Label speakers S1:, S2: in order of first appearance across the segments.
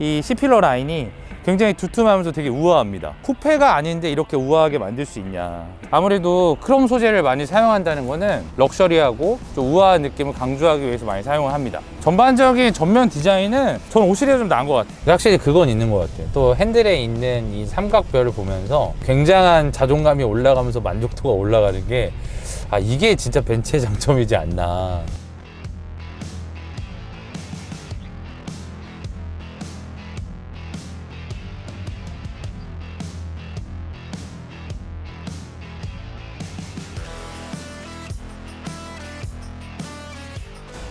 S1: 이 C필러 라인이 굉장히 두툼하면서 되게 우아합니다. 쿠페가 아닌데 이렇게 우아하게 만들 수 있냐. 아무래도 크롬 소재를 많이 사용한다는 거는 럭셔리하고 좀 우아한 느낌을 강조하기 위해서 많이 사용을 합니다. 전반적인 전면 디자인은 전 5 시리즈가 좀 나은 것 같아요.
S2: 확실히 그건 있는 것 같아요. 또 핸들에 있는 이 삼각별을 보면서 굉장한 자존감이 올라가면서 만족도가 올라가는 게 이게 진짜 벤츠의 장점이지 않나.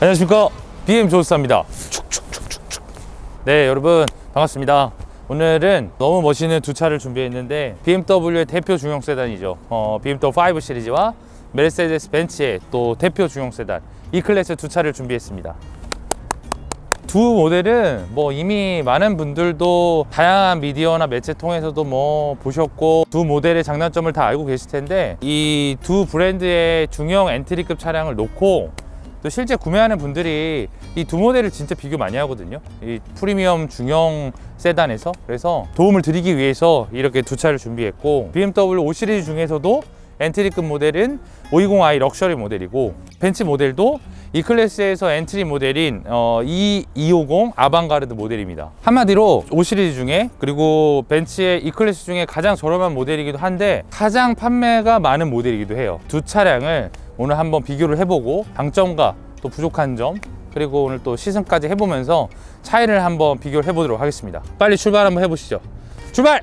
S1: 안녕하십니까, BM 조수사입니다. 네, 여러분 반갑습니다. 오늘은 너무 멋있는 두 차를 준비했는데 BMW의 대표 중형 세단이죠. BMW 5 시리즈와 메르세데스 벤츠의 또 대표 중형 세단 E클래스 두 차를 준비했습니다. 두 모델은 뭐 이미 많은 분들도 다양한 미디어나 매체 통해서도 뭐 보셨고 두 모델의 장단점을 다 알고 계실 텐데, 이 두 브랜드의 중형 엔트리급 차량을 놓고 또 실제 구매하는 분들이 이 두 모델을 진짜 비교 많이 하거든요. 이 프리미엄 중형 세단에서. 그래서 도움을 드리기 위해서 이렇게 두 차를 준비했고, BMW 5 시리즈 중에서도 엔트리급 모델은 520i 럭셔리 모델이고, 벤츠 모델도 이 클래스에서 엔트리 모델인 E250 아방가르드 모델입니다. 한마디로 5 시리즈 중에, 그리고 벤츠의 이 클래스 중에 가장 저렴한 모델이기도 한데 가장 판매가 많은 모델이기도 해요. 두 차량을 오늘 한번 비교를 해보고 장점과 또 부족한 점, 그리고 오늘 또 시승까지 해보면서 차이를 한번 비교를 해보도록 하겠습니다. 빨리 출발 한번 해보시죠. 출발!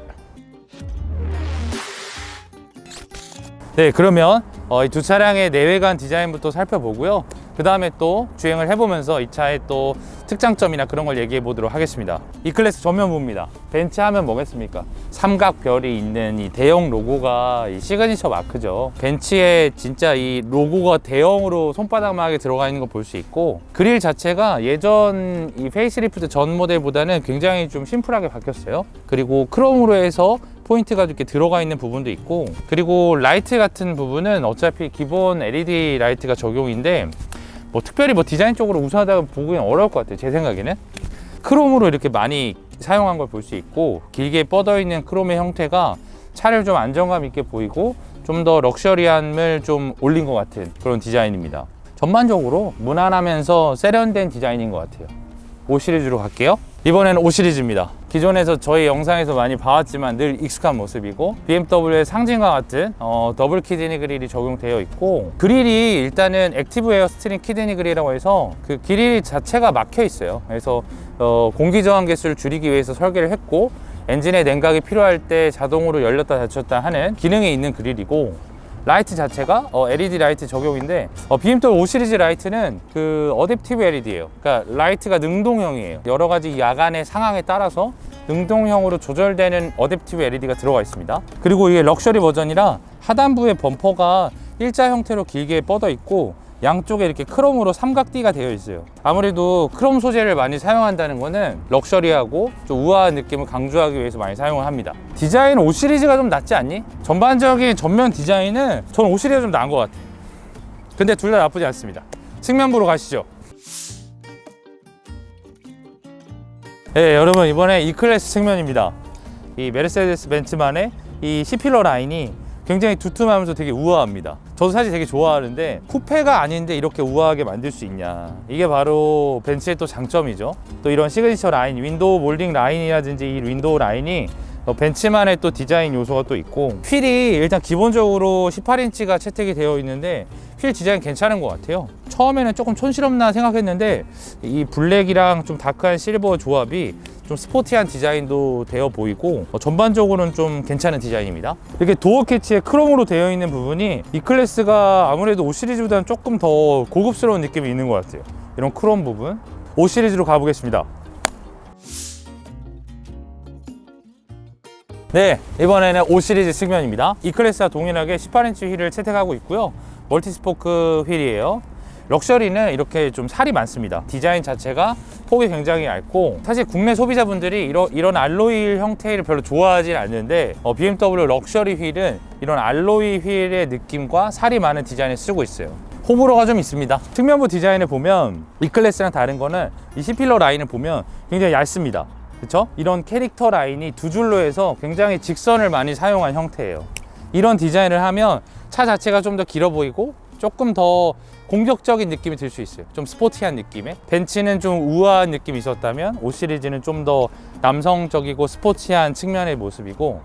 S1: 네, 그러면 이 두 차량의 내외관 디자인부터 살펴보고요. 그 다음에 또 주행을 해보면서 이 차의 또 특장점이나 그런 걸 얘기해 보도록 하겠습니다. E클래스 전면부입니다. 벤츠 하면 뭐겠습니까? 삼각별이 있는 이 대형 로고가 이 시그니처 마크죠. 벤츠의 진짜 이 로고가 대형으로 손바닥만하게 들어가 있는 거 볼 수 있고, 그릴 자체가 예전 이 페이스리프트 전 모델보다는 굉장히 좀 심플하게 바뀌었어요. 그리고 크롬으로 해서 포인트가 이렇게 들어가 있는 부분도 있고, 그리고 라이트 같은 부분은 어차피 기본 LED 라이트가 적용인데 뭐 특별히 뭐 디자인 쪽으로 우수하다고 보기는 어려울 것 같아요. 제 생각에는 크롬으로 이렇게 많이 사용한 걸 볼 수 있고, 길게 뻗어 있는 크롬의 형태가 차를 좀 안정감 있게 보이고 좀 더 럭셔리함을 좀 올린 것 같은 그런 디자인입니다. 전반적으로 무난하면서 세련된 디자인인 것 같아요. 5 시리즈로 갈게요. 이번에는 5 시리즈입니다. 기존에서 저희 영상에서 많이 봐왔지만 늘 익숙한 모습이고, BMW의 상징과 같은 더블 키드니 그릴이 적용되어 있고, 그릴이 일단은 액티브 에어 스트링 키드니 그릴이라고 해서 그 그릴 자체가 막혀 있어요. 그래서 공기 저항 개수를 줄이기 위해서 설계를 했고, 엔진의 냉각이 필요할 때 자동으로 열렸다 닫혔다 하는 기능이 있는 그릴이고, 라이트 자체가 LED 라이트 적용인데, BMW 5 시리즈 라이트는 그 어댑티브 LED예요. 그러니까 라이트가 능동형이에요. 여러 가지 야간의 상황에 따라서 능동형으로 조절되는 어댑티브 LED가 들어가 있습니다. 그리고 이게 럭셔리 버전이라 하단부의 범퍼가 일자 형태로 길게 뻗어 있고, 양쪽에 이렇게 크롬으로 삼각띠가 되어 있어요. 아무래도 크롬 소재를 많이 사용한다는 거는 럭셔리하고 좀 우아한 느낌을 강조하기 위해서 많이 사용을 합니다. 디자인 5 시리즈가 좀 낫지 않니? 전반적인 전면 디자인은 전 5 시리즈가 좀 나은 것 같아요. 근데 둘 다 나쁘지 않습니다. 측면부로 가시죠. 네, 여러분, 이번에 E클래스 측면입니다. 이 메르세데스 벤츠만의 이 C필러 라인이 굉장히 두툼하면서 되게 우아합니다. 저도 사실 되게 좋아하는데 쿠페가 아닌데 이렇게 우아하게 만들 수 있냐, 이게 바로 벤츠의 또 장점이죠. 또 이런 시그니처 라인, 윈도우 몰딩 라인이라든지 이 윈도우 라인이 벤츠만의 또 디자인 요소가 또 있고, 휠이 일단 기본적으로 18인치가 채택이 되어 있는데 휠 디자인 괜찮은 것 같아요. 처음에는 조금 촌스럽나 생각했는데 이 블랙이랑 좀 다크한 실버 조합이 좀 스포티한 디자인도 되어 보이고, 전반적으로는 좀 괜찮은 디자인입니다. 이렇게 도어 캐치에 크롬으로 되어 있는 부분이 이 클래스가 아무래도 5 시리즈보다는 조금 더 고급스러운 느낌이 있는 것 같아요. 이런 크롬 부분. 5 시리즈로 가보겠습니다. 네, 이번에는 5 시리즈 측면입니다. 이 클래스와 동일하게 18인치 휠을 채택하고 있고요. 멀티스포크 휠이에요. 럭셔리는 이렇게 좀 살이 많습니다. 디자인 자체가 폭이 굉장히 얇고, 사실 국내 소비자분들이 이런 알로이 형태를 별로 좋아하진 않는데 BMW 럭셔리 휠은 이런 알로이 휠의 느낌과 살이 많은 디자인을 쓰고 있어요. 호불호가 좀 있습니다. 측면부 디자인을 보면 E클래스랑 다른 거는 이 C필러 라인을 보면 굉장히 얇습니다. 그렇죠? 이런 캐릭터 라인이 두 줄로 해서 굉장히 직선을 많이 사용한 형태예요. 이런 디자인을 하면 차 자체가 좀 더 길어 보이고 조금 더 공격적인 느낌이 들 수 있어요. 좀 스포티한 느낌의. 벤츠는 좀 우아한 느낌이 있었다면 5 시리즈는 좀 더 남성적이고 스포티한 측면의 모습이고,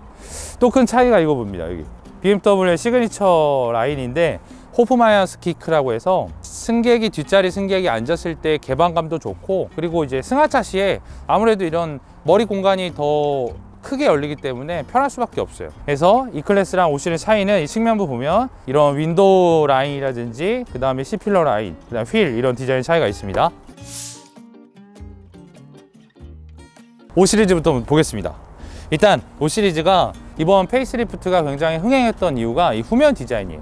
S1: 또 큰 차이가 이거 봅니다. 여기 BMW의 시그니처 라인인데 호프마이어스 키크라고 해서 승객이 뒷자리 승객이 앉았을 때 개방감도 좋고, 그리고 이제 승하차 시에 아무래도 이런 머리 공간이 더 크게 열리기 때문에 편할 수밖에 없어요. 그래서 E클래스랑 5 시리즈 차이는 이 측면부 보면 이런 윈도우 라인이라든지 그 다음에 C필러 라인, 그 다음 휠, 이런 디자인 차이가 있습니다. 5 시리즈부터 보겠습니다. 일단 5 시리즈가 이번 페이스리프트가 굉장히 흥행했던 이유가 이 후면 디자인이에요.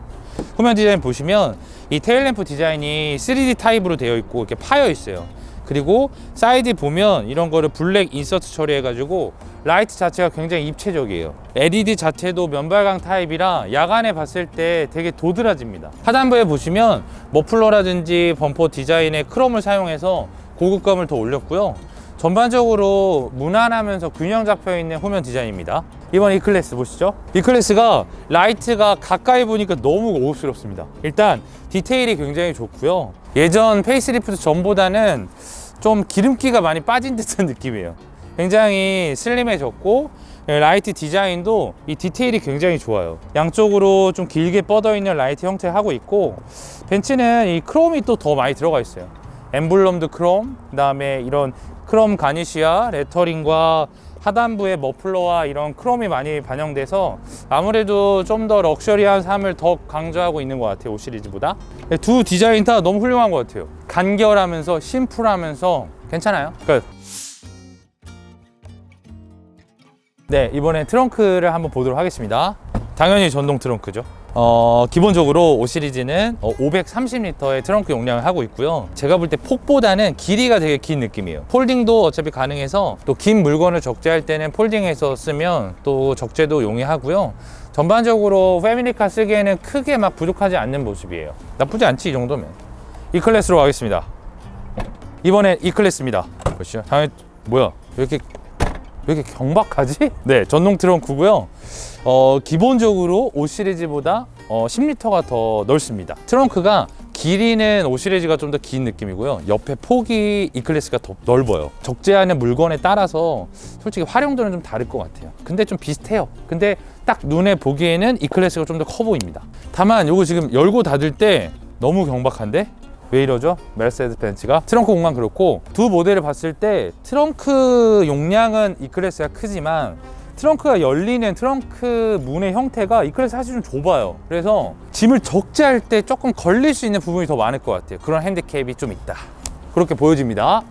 S1: 후면 디자인 보시면 이 테일램프 디자인이 3D 타입으로 되어 있고 이렇게 파여 있어요. 그리고 사이드 보면 이런 거를 블랙 인서트 처리해 가지고 라이트 자체가 굉장히 입체적이에요. LED 자체도 면발광 타입이라 야간에 봤을 때 되게 도드라집니다. 하단부에 보시면 머플러라든지 범퍼 디자인에 크롬을 사용해서 고급감을 더 올렸고요. 전반적으로 무난하면서 균형 잡혀 있는 후면 디자인입니다. 이번 E클래스 보시죠. E클래스가 라이트가 가까이 보니까 너무 고급스럽습니다. 일단 디테일이 굉장히 좋고요. 예전 페이스리프트 전보다는 좀 기름기가 많이 빠진 듯한 느낌이에요. 굉장히 슬림해졌고, 라이트 디자인도 이 디테일이 굉장히 좋아요. 양쪽으로 좀 길게 뻗어 있는 라이트 형태 하고 있고, 벤츠는 이 크롬이 또 더 많이 들어가 있어요. 엠블럼드 크롬, 그 다음에 이런 크롬 가니쉬와 레터링과 하단부의 머플러와 이런 크롬이 많이 반영돼서 아무래도 좀 더 럭셔리한 삶을 더 강조하고 있는 것 같아요, 5 시리즈보다. 두 디자인 다 너무 훌륭한 것 같아요. 간결하면서 심플하면서 괜찮아요. 끝. 네, 이번엔 트렁크를 한번 보도록 하겠습니다. 당연히 전동 트렁크죠. 기본적으로 5 시리즈는 530리터의 트렁크 용량을 하고 있고요. 제가 볼 때 폭보다는 길이가 되게 긴 느낌이에요. 폴딩도 어차피 가능해서, 또 긴 물건을 적재할 때는 폴딩해서 쓰면 또 적재도 용이하고요. 전반적으로 패밀리카 쓰기에는 크게 막 부족하지 않는 모습이에요. 나쁘지 않지, 이 정도면. E클래스로 가겠습니다. 이번엔 E클래스입니다. 보시죠. 당연히 뭐야, 왜 이렇게 경박하지? 네, 전동 트렁크고요. 기본적으로 5 시리즈보다 10리터가 더 넓습니다. 트렁크가 길이는 5 시리즈가 좀 더 긴 느낌이고요. 옆에 폭이 E클래스가 더 넓어요. 적재하는 물건에 따라서 솔직히 활용도는 좀 다를 것 같아요. 근데 좀 비슷해요. 근데 딱 눈에 보기에는 E클래스가 좀 더 커 보입니다. 다만 이거 지금 열고 닫을 때 너무 경박한데? 왜 이러죠? 메르세데스 벤츠가. 트렁크 공간 그렇고, 두 모델을 봤을 때 트렁크 용량은 E클래스가 크지만 트렁크가 열리는 트렁크 문의 형태가 E클래스 사실 좀 좁아요. 그래서 짐을 적재할 때 조금 걸릴 수 있는 부분이 더 많을 것 같아요. 그런 핸디캡이 좀 있다, 그렇게 보여집니다.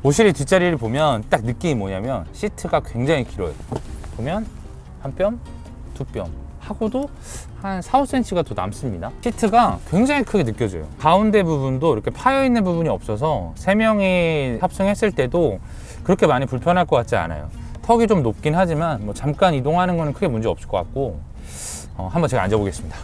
S1: 5 시리즈 뒷자리를 보면 딱 느낌이 뭐냐면 시트가 굉장히 길어요. 보면 한 뼘, 두 뼘 하고도 한 4, 5cm가 더 남습니다. 시트가 굉장히 크게 느껴져요. 가운데 부분도 이렇게 파여있는 부분이 없어서 3명이 탑승했을 때도 그렇게 많이 불편할 것 같지 않아요. 턱이 좀 높긴 하지만 뭐 잠깐 이동하는 거는 크게 문제 없을 것 같고, 한번 제가 앉아보겠습니다.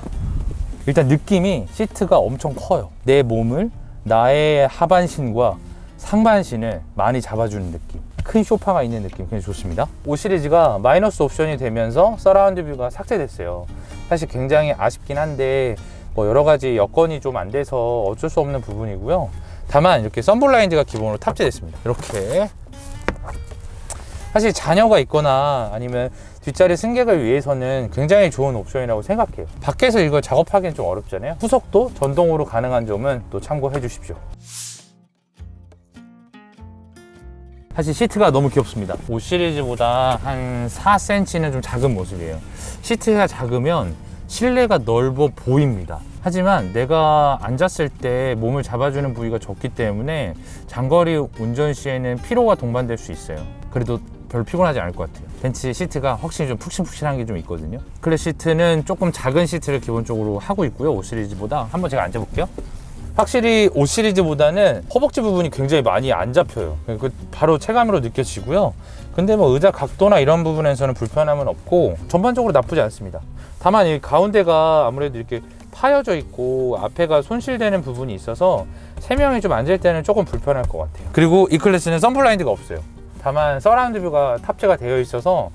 S1: 일단 느낌이 시트가 엄청 커요. 내 몸을, 나의 하반신과 상반신을 많이 잡아주는 느낌, 큰 소파가 있는 느낌, 굉장히 좋습니다. 5 시리즈가 마이너스 옵션이 되면서 서라운드 뷰가 삭제됐어요. 사실 굉장히 아쉽긴 한데 뭐 여러 가지 여건이 좀 안 돼서 어쩔 수 없는 부분이고요. 다만 이렇게 썬블라인드가 기본으로 탑재됐습니다. 이렇게 사실 자녀가 있거나 아니면 뒷자리 승객을 위해서는 굉장히 좋은 옵션이라고 생각해요. 밖에서 이걸 작업하기는 좀 어렵잖아요. 후석도 전동으로 가능한 점은 또 참고해 주십시오. 사실 시트가 너무 귀엽습니다. 5 시리즈보다 한 4cm는 좀 작은 모습이에요. 시트가 작으면 실내가 넓어 보입니다. 하지만 내가 앉았을 때 몸을 잡아주는 부위가 적기 때문에 장거리 운전 시에는 피로가 동반될 수 있어요. 그래도 별로 피곤하지 않을 것 같아요. 벤츠 시트가 확실히 좀 푹신푹신한 게 좀 있거든요. 클래스 시트는 조금 작은 시트를 기본적으로 하고 있고요. 5 시리즈보다. 한번 제가 앉아볼게요. 확실히 5 시리즈보다는 허벅지 부분이 굉장히 많이 안 잡혀요. 바로 체감으로 느껴지고요. 근데 뭐 의자 각도나 이런 부분에서는 불편함은 없고 전반적으로 나쁘지 않습니다. 다만 이 가운데가 아무래도 이렇게 파여져 있고 앞에가 손실되는 부분이 있어서
S2: 3명이 좀 앉을 때는 조금 불편할 것 같아요. 그리고 이 클래스는 선블라인드가 없어요. 다만 서라운드 뷰가 탑재가 되어 있어서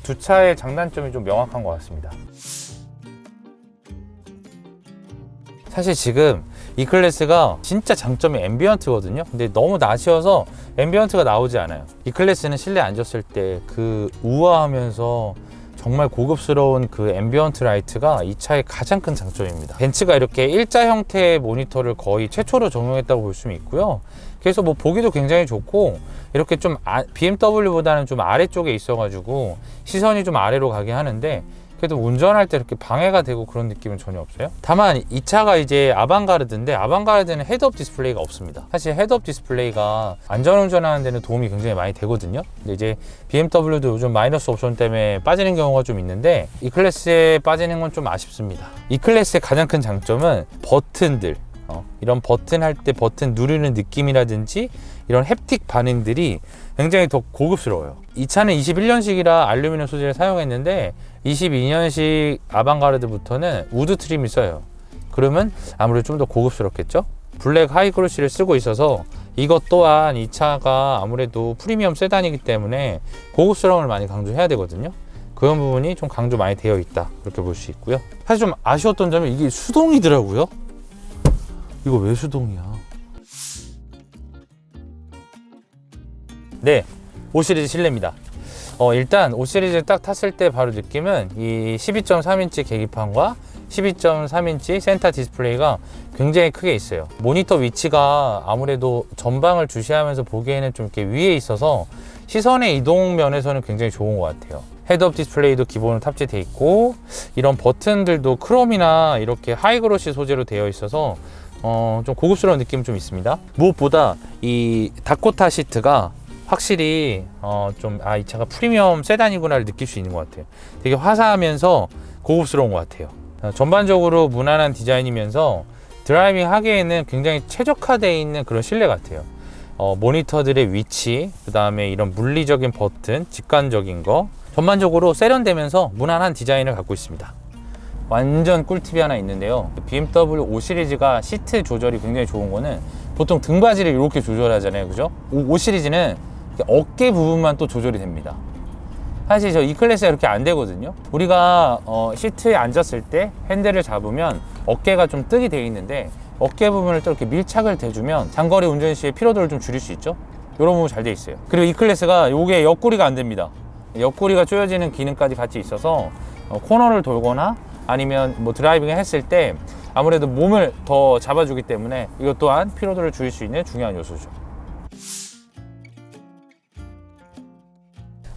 S2: 두 차의 장단점이 좀 명확한 것 같습니다. 사실 지금 이 클래스가 진짜 장점이 앰비언트거든요. 근데 너무 낮이어서 앰비언트가 나오지 않아요. 이 클래스는 실내 앉았을 때 그 우아하면서 정말 고급스러운 그 앰비언트 라이트가 이 차의 가장 큰 장점입니다. 벤츠가 이렇게 일자 형태의 모니터를 거의 최초로 적용했다고 볼 수 있고요. 그래서 뭐 보기도 굉장히 좋고, 이렇게 좀 BMW보다는 좀 아래쪽에 있어가지고 시선이 좀 아래로 가게 하는데, 그래도 운전할 때 이렇게 방해가 되고 그런 느낌은 전혀 없어요. 다만 이 차가 이제 아방가르드인데, 아방가르드는 헤드업 디스플레이가 없습니다. 사실 헤드업 디스플레이가 안전운전하는 데는 도움이 굉장히 많이 되거든요. 근데 이제 BMW도 요즘 마이너스 옵션 때문에 빠지는 경우가 좀 있는데, 이 클래스에 빠지는 건 좀 아쉽습니다. 이 클래스의 가장 큰 장점은 버튼들, 이런 버튼 할 때 버튼 누르는 느낌이라든지 이런 햅틱 반응들이 굉장히 더 고급스러워요. 이 차는 21년식이라 알루미늄 소재를 사용했는데 22년식 아방가르드부터는 우드 트림을 써요. 그러면 아무래도 좀 더 고급스럽겠죠? 블랙 하이그로시를 쓰고 있어서 이것 또한 이 차가 아무래도 프리미엄 세단이기 때문에 고급스러움을 많이 강조해야 되거든요. 그런 부분이 좀 강조 많이 되어 있다, 그렇게 볼 수 있고요. 사실 좀 아쉬웠던 점은 이게 수동이더라고요. 이거 왜 수동이야? 네, 5 시리즈 실내입니다. 일단 5 시리즈 딱 탔을 때 바로 느낌은 이 12.3인치 계기판과 12.3인치 센터 디스플레이가 굉장히 크게 있어요. 모니터 위치가 아무래도 전방을 주시하면서 보기에는 좀 이렇게 위에 있어서 시선의 이동 면에서는 굉장히 좋은 것 같아요. 헤드업 디스플레이도 기본으로 탑재되어 있고, 이런 버튼들도 크롬이나 이렇게 하이그로시 소재로 되어 있어서 좀 고급스러운 느낌이 좀 있습니다. 무엇보다 이 다코타 시트가 확실히 이 차가 프리미엄 세단이구나를 느낄 수 있는 것 같아요. 되게 화사하면서 고급스러운 것 같아요. 전반적으로 무난한 디자인이면서 드라이빙 하기에는 굉장히 최적화되어 있는 그런 실내 같아요. 모니터들의 위치, 그 다음에 이런 물리적인 버튼, 직관적인 거, 전반적으로 세련되면서 무난한 디자인을 갖고 있습니다. 완전 꿀팁이 하나 있는데요. BMW 5 시리즈가 시트 조절이 굉장히 좋은 거는, 보통 등받이를 이렇게 조절하잖아요, 그죠? 5 시리즈는 어깨 부분만 또 조절이 됩니다. 사실 저 E클래스가 이렇게 안 되거든요. 우리가 시트에 앉았을 때 핸들을 잡으면 어깨가 좀 뜨게 되어 있는데, 어깨 부분을 또 이렇게 밀착을 대주면 장거리 운전 시에 피로도를 좀 줄일 수 있죠. 이런 부분 잘 돼 있어요. 그리고 E클래스가 요게 옆구리가 안 됩니다. 옆구리가 조여지는 기능까지 같이 있어서 코너를 돌거나 아니면 뭐 드라이빙을 했을 때 아무래도 몸을 더 잡아주기 때문에 이것 또한 피로도를 줄일 수 있는 중요한 요소죠.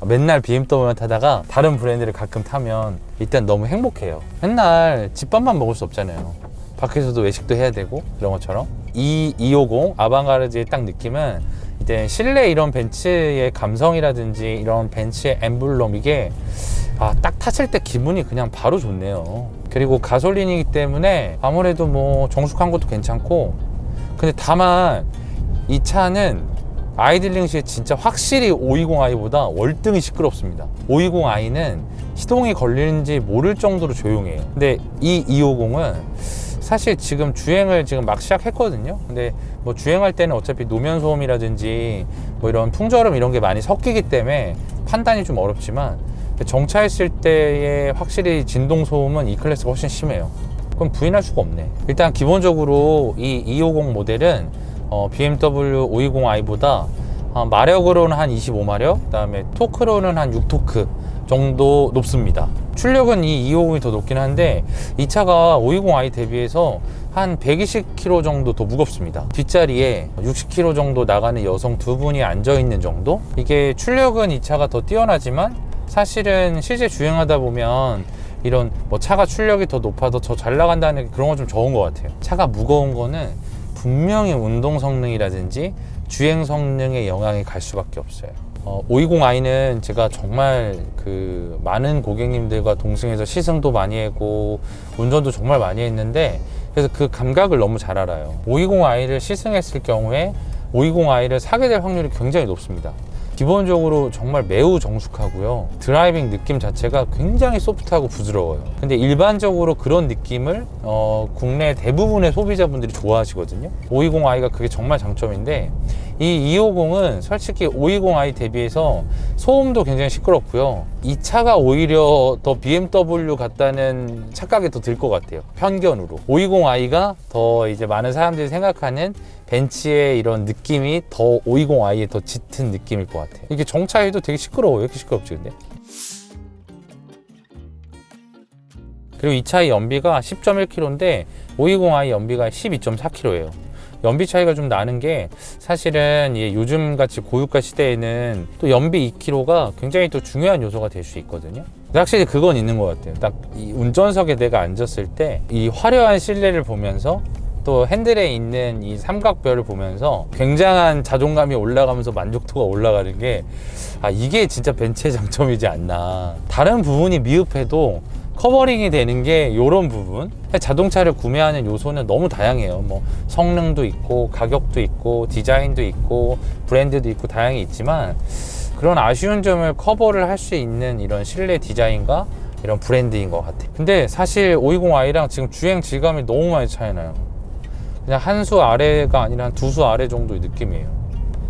S2: 맨날 BMW만 타다가 다른 브랜드를 가끔 타면 일단 너무 행복해요. 맨날 집밥만 먹을 수 없잖아요. 밖에서도 외식도 해야 되고 그런 것처럼. 이 250 아방가르드의 딱 느낌은 이제 실내 이런 벤츠의 감성이라든지 이런 벤츠의 엠블럼, 이게 딱 탔을 때 기분이 그냥 바로 좋네요. 그리고 가솔린이기 때문에 아무래도 뭐 정숙한 것도 괜찮고, 근데 다만 이 차는 아이들링 시에 진짜 확실히 520i보다 월등히 시끄럽습니다. 520i는 시동이 걸리는지 모를 정도로 조용해요. 근데 이 250은 사실 지금 주행을 지금 막 시작했거든요. 근데 뭐 주행할 때는 어차피 노면 소음이라든지 뭐 이런 풍절음 이런 게 많이 섞이기 때문에 판단이 좀 어렵지만, 정차했을 때의 확실히 진동 소음은 이 클래스가 훨씬 심해요. 그럼 부인할 수가 없네. 일단 기본적으로 이 250 모델은 BMW 520i보다 마력으로는 한 25마력, 그 다음에 토크로는 한 6토크 정도 높습니다. 출력은 이 250이 더 높긴 한데, 이 차가 520i 대비해서 한 120kg 정도 더 무겁습니다. 뒷자리에 60kg 정도 나가는 여성 두 분이 앉아있는 정도? 이게 출력은 이 차가 더 뛰어나지만 사실은 실제 주행하다 보면 이런 뭐 차가 출력이 더 높아서 더 잘 나간다는 그런 건 좀 적은 것 같아요. 차가 무거운 거는 분명히 운동 성능이라든지 주행 성능에 영향이 갈 수밖에 없어요. 520i는 제가 정말 그 많은 고객님들과 동승해서 시승도 많이 하고 운전도 정말 많이 했는데, 그래서 그 감각을 너무 잘 알아요. 520i를 시승했을 경우에 520i를 사게 될 확률이 굉장히 높습니다. 기본적으로 정말 매우 정숙하고요. 드라이빙 느낌 자체가 굉장히 소프트하고 부드러워요. 근데 일반적으로 그런 느낌을 국내 대부분의 소비자분들이 좋아하시거든요. 520i가 그게 정말 장점인데, 이 250은 솔직히 520i 대비해서 소음도 굉장히 시끄럽고요. 이 차가 오히려 더 BMW 같다는 착각이 더 들 것 같아요. 편견으로. 520i가 더 이제 많은 사람들이 생각하는 벤츠의 이런 느낌이 더 520i에 더 짙은 느낌일 것 같아요. 이게 정차해도 되게 시끄러워요. 왜 이렇게 시끄럽지 근데? 그리고 이 차의 연비가 10.1km인데 520i 연비가 12.4km예요. 연비 차이가 좀 나는 게 사실은 요즘 같이 고유가 시대에는 또 연비 2km가 굉장히 또 중요한 요소가 될 수 있거든요. 확실히 그건 있는 것 같아요. 딱 이 운전석에 내가 앉았을 때 이 화려한 실내를 보면서 또 핸들에 있는 이 삼각별을 보면서 굉장한 자존감이 올라가면서 만족도가 올라가는 게, 이게 진짜 벤츠의 장점이지 않나. 다른 부분이 미흡해도 커버링이 되는 게 이런 부분. 자동차를 구매하는 요소는 너무 다양해요. 뭐 성능도 있고 가격도 있고 디자인도 있고 브랜드도 있고 다양히 있지만, 그런 아쉬운 점을 커버를 할 수 있는 이런 실내 디자인과 이런 브랜드인 것 같아요. 근데 사실 520i랑 지금 주행 질감이 너무 많이 차이 나요. 그냥 한 수 아래가 아니라 한 두 수 아래 정도의 느낌이에요.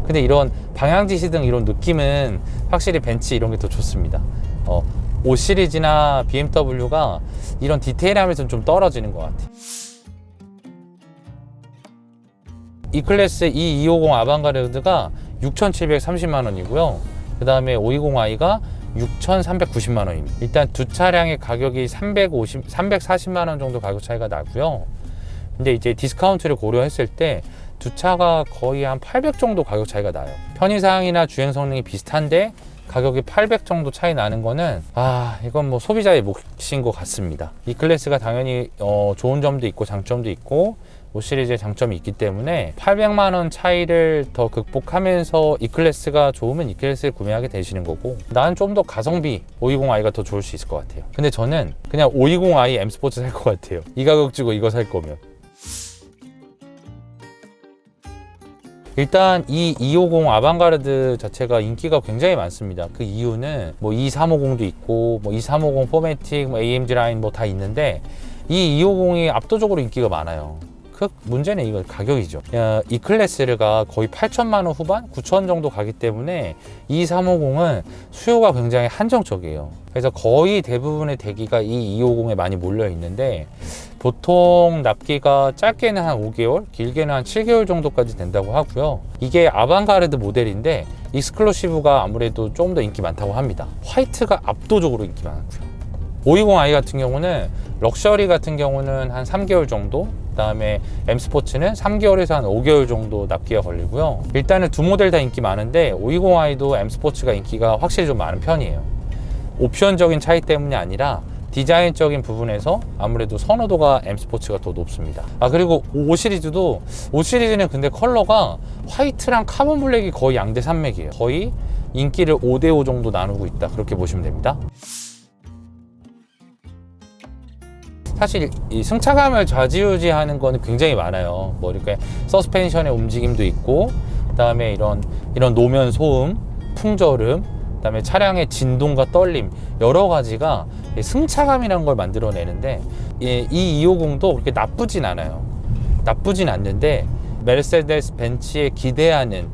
S2: 근데 이런 방향지시 등 이런 느낌은 확실히 벤츠 이런 게 더 좋습니다. 5 시리즈나 BMW가 이런 디테일함에서는 좀 떨어지는 것 같아요. E클래스 E250 아방가르드가 6,730만 원이고요. 그 다음에 520i가 6,390만 원입니다. 일단 두 차량의 가격이 340만 원 정도 가격 차이가 나고요. 근데 이제 디스카운트를 고려했을 때 두 차가 거의 한 800 정도 가격 차이가 나요. 편의사항이나 주행 성능이 비슷한데 가격이 800 정도 차이 나는 거는 이건 뭐 소비자의 몫인 것 같습니다. 이 클래스가 당연히 좋은 점도 있고 장점도 있고 5 시리즈의 장점이 있기 때문에 800만 원 차이를 더 극복하면서 이 클래스가 좋으면 이 클래스를 구매하게 되시는 거고, 나는 좀 더 가성비 520i가 더 좋을 수 있을 것 같아요. 근데 저는 그냥 520i M 스포츠 살 것 같아요. 이 가격 주고 이거 살 거면. 일단 이 250 아방가르드 자체가 인기가 굉장히 많습니다. 그 이유는 뭐 2350도 있고 뭐 2350 포매틱, 뭐 AMG 라인 뭐 다 있는데 이 250이 압도적으로 인기가 많아요. 그 문제는 이거 가격이죠. 이 클래스가 거의 8천만 원 후반, 9천 정도 가기 때문에 이 350은 수요가 굉장히 한정적이에요. 그래서 거의 대부분의 대기가 이 250에 많이 몰려 있는데, 보통 납기가 짧게는 한 5개월, 길게는 한 7개월 정도까지 된다고 하고요. 이게 아방가르드 모델인데 익스클루시브가 아무래도 좀 더 인기 많다고 합니다. 화이트가 압도적으로 인기 많고요. 520i 같은 경우는 럭셔리 같은 경우는 한 3개월 정도, 그 다음에 M스포츠는 3개월에서 한 5개월 정도 납기가 걸리고요. 일단은 두 모델 다 인기 많은데 520i도 M스포츠가 인기가 확실히 좀 많은 편이에요. 옵션적인 차이 때문이 아니라 디자인적인 부분에서 아무래도 선호도가 M스포츠가 더 높습니다. 그리고 5 시리즈도 5 시리즈는 근데 컬러가 화이트랑 카본 블랙이 거의 양대 산맥이에요. 거의 인기를 5대5 정도 나누고 있다, 그렇게 보시면 됩니다. 사실 이 승차감을 좌지우지하는 거는 굉장히 많아요. 뭐 이렇게 서스펜션의 움직임도 있고, 그다음에 이런 노면 소음, 풍절음, 그다음에 차량의 진동과 떨림, 여러 가지가 승차감이라는 걸 만들어내는데, 이 250도 그렇게 나쁘진 않아요. 나쁘진 않는데 메르세데스 벤츠에 기대하는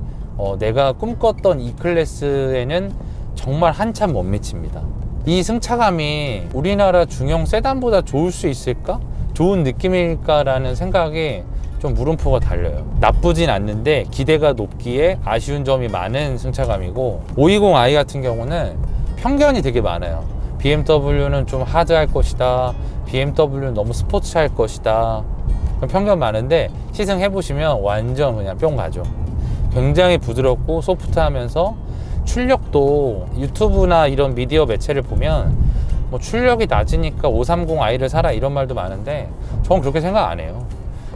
S2: 내가 꿈꿨던 이 클래스에는 정말 한참 못 미칩니다. 이 승차감이 우리나라 중형 세단보다 좋을 수 있을까? 좋은 느낌일까라는 생각에 좀 물음표가 달려요. 나쁘진 않는데 기대가 높기에 아쉬운 점이 많은 승차감이고, 520i 같은 경우는 편견이 되게 많아요. BMW는 좀 하드할 것이다, BMW는 너무 스포츠할 것이다, 편견 많은데 시승해보시면 완전 그냥 뿅 가죠. 굉장히 부드럽고 소프트하면서 출력도 유튜브나 이런 미디어 매체를 보면 뭐 출력이 낮으니까 530i를 사라 이런 말도 많은데, 저는 그렇게 생각 안 해요.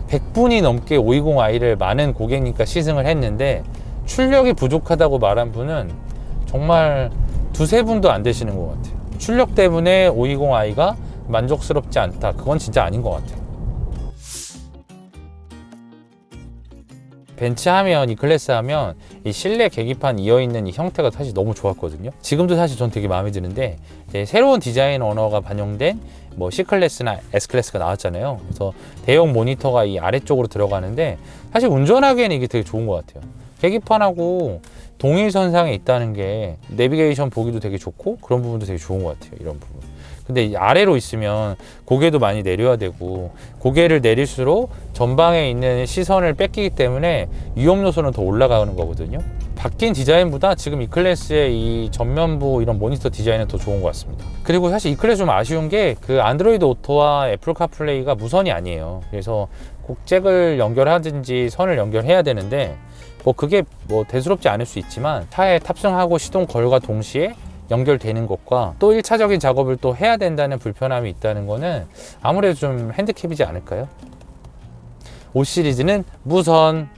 S2: 100분이 넘게 520i를 많은 고객님과 시승을 했는데 출력이 부족하다고 말한 분은 정말 두세 분도 안 되시는 것 같아요. 출력 때문에 520i가 만족스럽지 않다, 그건 진짜 아닌 것 같아요. 벤츠 하면, 이 클래스 하면 이 실내 계기판 이어있는 이 형태가 사실 너무 좋았거든요. 지금도 사실 전 되게 마음에 드는데 이제 새로운 디자인 언어가 반영된 뭐 C클래스나 S클래스가 나왔잖아요. 그래서 대형 모니터가 이 아래쪽으로 들어가는데 사실 운전하기에는 이게 되게 좋은 것 같아요. 계기판하고 동일선상에 있다는 게 내비게이션 보기도 되게 좋고 그런 부분도 되게 좋은 것 같아요. 이런 부분. 근데 이 아래로 있으면 고개도 많이 내려야 되고 고개를 내릴수록 전방에 있는 시선을 뺏기기 때문에 위험 요소는 더 올라가는 거거든요. 바뀐 디자인보다 지금 E클래스의 이 전면부 이런 모니터 디자인은 더 좋은 것 같습니다. 그리고 사실 E클래스 좀 아쉬운 게 그 안드로이드 오토와 애플 카플레이가 무선이 아니에요. 그래서 꼭 잭을 연결하든지 선을 연결해야 되는데 뭐 그게 뭐 대수롭지 않을 수 있지만 차에 탑승하고 시동 걸과 동시에 연결되는 것과 또 1차적인 작업을 또 해야 된다는 불편함이 있다는 거는 아무래도 좀 핸디캡이지 않을까요? 5 시리즈는 무선.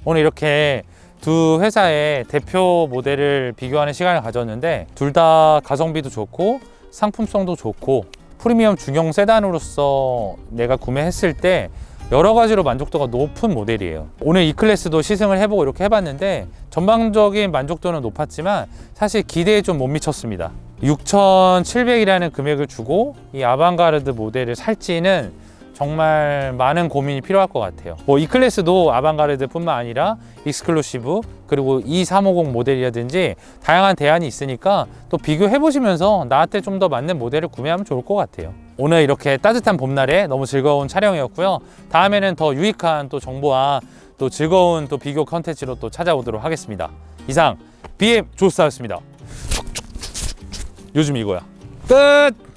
S1: 오늘 이렇게 두 회사의 대표 모델을 비교하는 시간을 가졌는데 둘 다 가성비도 좋고 상품성도 좋고 프리미엄 중형 세단으로서 내가 구매했을 때 여러 가지로 만족도가 높은 모델이에요. 오늘 E클래스도 시승을 해보고 이렇게 해봤는데 전반적인 만족도는 높았지만 사실 기대에 좀 못 미쳤습니다. 6,700이라는 금액을 주고 이 아방가르드 모델을 살지는 정말 많은 고민이 필요할 것 같아요. 뭐 E클래스도 아방가르드 뿐만 아니라 익스클루시브 그리고 E350 모델이라든지 다양한 대안이 있으니까 또 비교해 보시면서 나한테 좀 더 맞는 모델을 구매하면 좋을 것 같아요. 오늘 이렇게 따뜻한 봄날에 너무 즐거운 촬영이었고요. 다음에는 더 유익한 또 정보와 또 즐거운 또 비교 컨텐츠로 또 찾아오도록 하겠습니다. 이상 BM 조스타였습니다. 요즘 이거야. 끝!